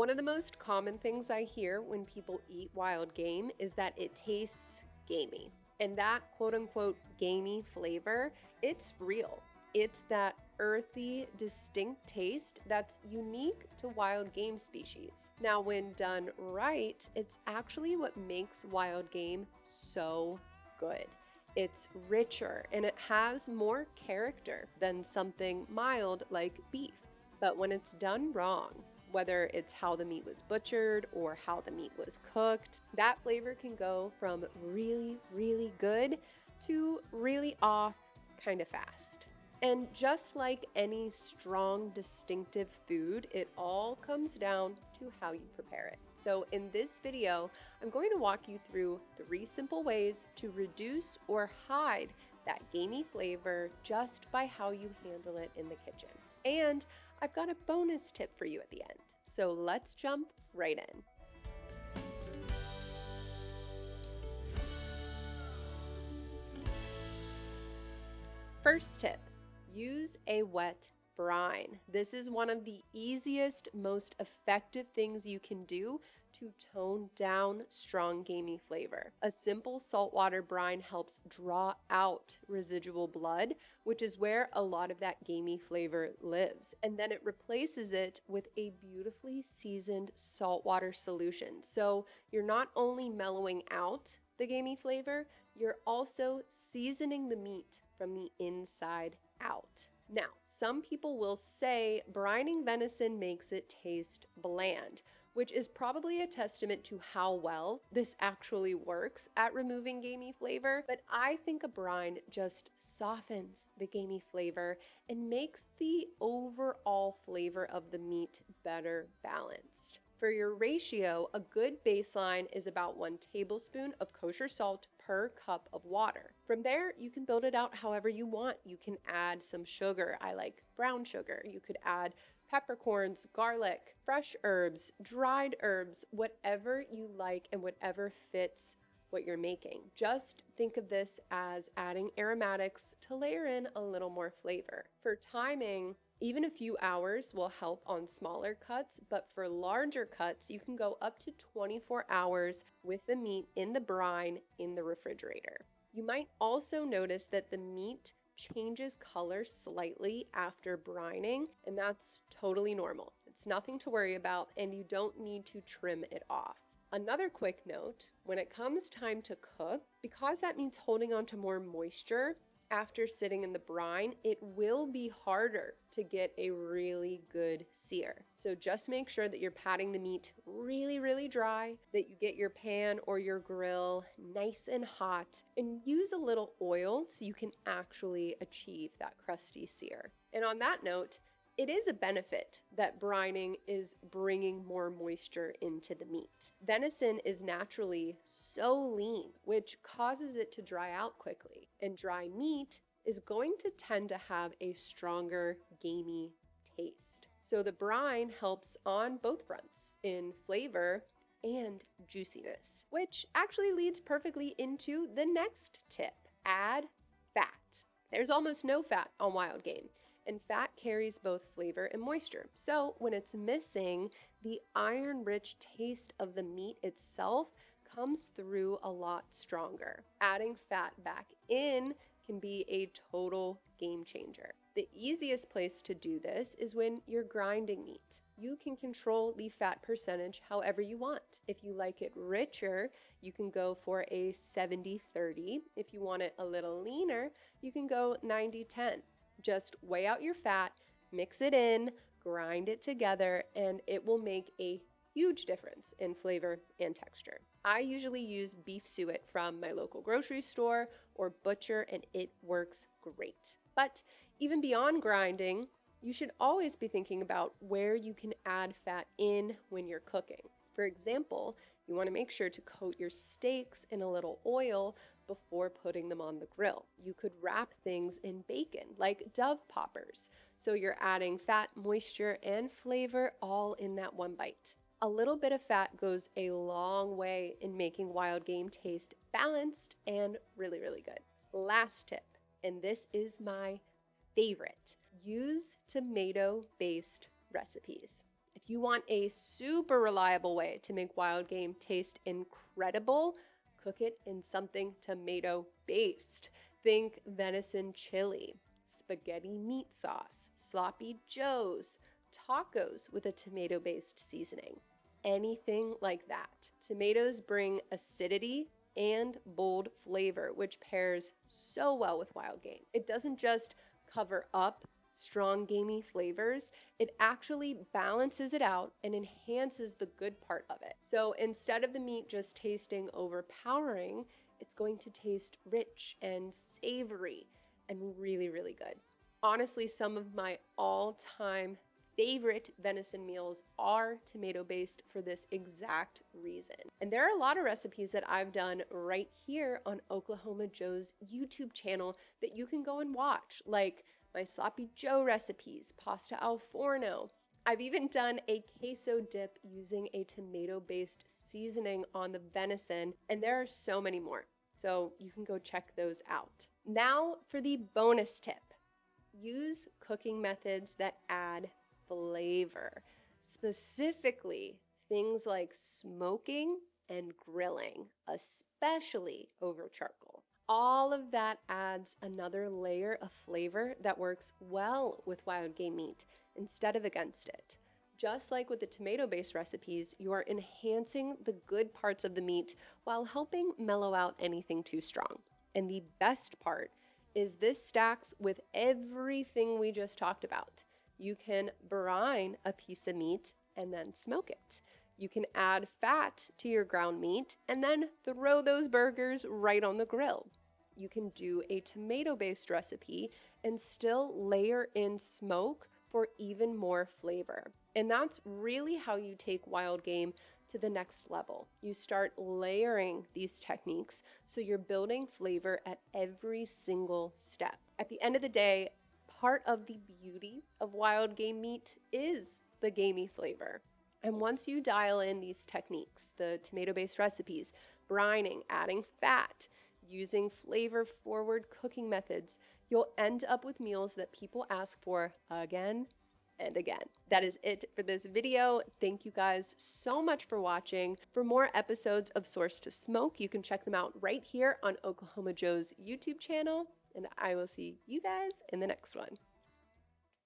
One of the most common things I hear when people eat wild game is that it tastes gamey. And that quote unquote gamey flavor, it's real. It's that earthy, distinct taste that's unique to wild game species. Now, when done right, it's actually what makes wild game so good. It's richer and it has more character than something mild like beef. But when it's done wrong, whether it's how the meat was butchered or how the meat was cooked, that flavor can go from really, really good to really off kind of fast. And just like any strong, distinctive food, it all comes down to how you prepare it. So in this video, I'm going to walk you through 3 simple ways to reduce or hide that gamey flavor just by how you handle it in the kitchen. And I've got a bonus tip for you at the end. So let's jump right in. First tip, use a wet brine. This is one of the easiest, most effective things you can do to tone down strong gamey flavor. A simple saltwater brine helps draw out residual blood, which is where a lot of that gamey flavor lives. And then it replaces it with a beautifully seasoned saltwater solution. So you're not only mellowing out the gamey flavor, you're also seasoning the meat from the inside out. Now, some people will say brining venison makes it taste bland, which is probably a testament to how well this actually works at removing gamey flavor, but I think a brine just softens the gamey flavor and makes the overall flavor of the meat better balanced. For your ratio, a good baseline is about 1 tablespoon of kosher salt per cup of water. From there, you can build it out however you want. You can add some sugar. I like brown sugar. You could add peppercorns, garlic, fresh herbs, dried herbs, whatever you like and whatever fits what you're making. Just think of this as adding aromatics to layer in a little more flavor. For timing, even a few hours will help on smaller cuts, but for larger cuts, you can go up to 24 hours with the meat in the brine in the refrigerator. You might also notice that the meat changes color slightly after brining, and that's totally normal. It's nothing to worry about, and you don't need to trim it off. Another quick note, when it comes time to cook, because that means holding on to more moisture, after sitting in the brine, it will be harder to get a really good sear. So just make sure that you're patting the meat really, really dry, that you get your pan or your grill nice and hot, and use a little oil so you can actually achieve that crusty sear. And on that note, it is a benefit that brining is bringing more moisture into the meat. Venison is naturally so lean, which causes it to dry out quickly. And dry meat is going to tend to have a stronger gamey taste. So the brine helps on both fronts in flavor and juiciness, which actually leads perfectly into the next tip. Add fat. There's almost no fat on wild game. And fat carries both flavor and moisture. So when it's missing, the iron-rich taste of the meat itself comes through a lot stronger. Adding fat back in can be a total game changer. The easiest place to do this is when you're grinding meat. You can control the fat percentage however you want. If you like it richer, you can go for a 70-30. If you want it a little leaner, you can go 90-10. Just weigh out your fat, mix it in, grind it together, and it will make a huge difference in flavor and texture. I usually use beef suet from my local grocery store or butcher, and it works great. But even beyond grinding, you should always be thinking about where you can add fat in when you're cooking. For example, you want to make sure to coat your steaks in a little oil before putting them on the grill. You could wrap things in bacon, like Dove poppers, so you're adding fat, moisture, and flavor all in that one bite. A little bit of fat goes a long way in making wild game taste balanced and really, really good. Last tip, and this is my favorite. Use tomato-based recipes. If If you want a super reliable way to make wild game taste incredible, cook it in something tomato based. Think venison chili, spaghetti meat sauce, sloppy joes, tacos with a tomato based seasoning. Anything like that. Tomatoes bring acidity and bold flavor, which pairs so well with wild game. It doesn't just cover up strong gamey flavors, it actually balances it out and enhances the good part of it. So instead of the meat just tasting overpowering, it's going to taste rich and savory and really, really good. Honestly, some of my all-time favorite venison meals are tomato based for this exact reason. And there are a lot of recipes that I've done right here on Oklahoma Joe's YouTube channel that you can go and watch, like my sloppy joe recipes, pasta al forno. I've even done a queso dip using a tomato based seasoning on the venison, and there are so many more. So you can go check those out. Now for the bonus tip. Use cooking methods that add flavor, specifically things like smoking and grilling, especially over charcoal. All of that adds another layer of flavor that works well with wild game meat instead of against it. Just like with the tomato-based recipes, you are enhancing the good parts of the meat while helping mellow out anything too strong. And the best part is this stacks with everything we just talked about. You can brine a piece of meat and then smoke it. You can add fat to your ground meat and then throw those burgers right on the grill. You can do a tomato-based recipe and still layer in smoke for even more flavor. And that's really how you take wild game to the next level. You start layering these techniques so you're building flavor at every single step. At the end of the day, part of the beauty of wild game meat is the gamey flavor. And once you dial in these techniques, the tomato-based recipes, brining, adding fat, using flavor-forward cooking methods, you'll end up with meals that people ask for again and again. That is it for this video. Thank you guys so much for watching. For more episodes of Source to Smoke, you can check them out right here on Oklahoma Joe's YouTube channel, and I will see you guys in the next one.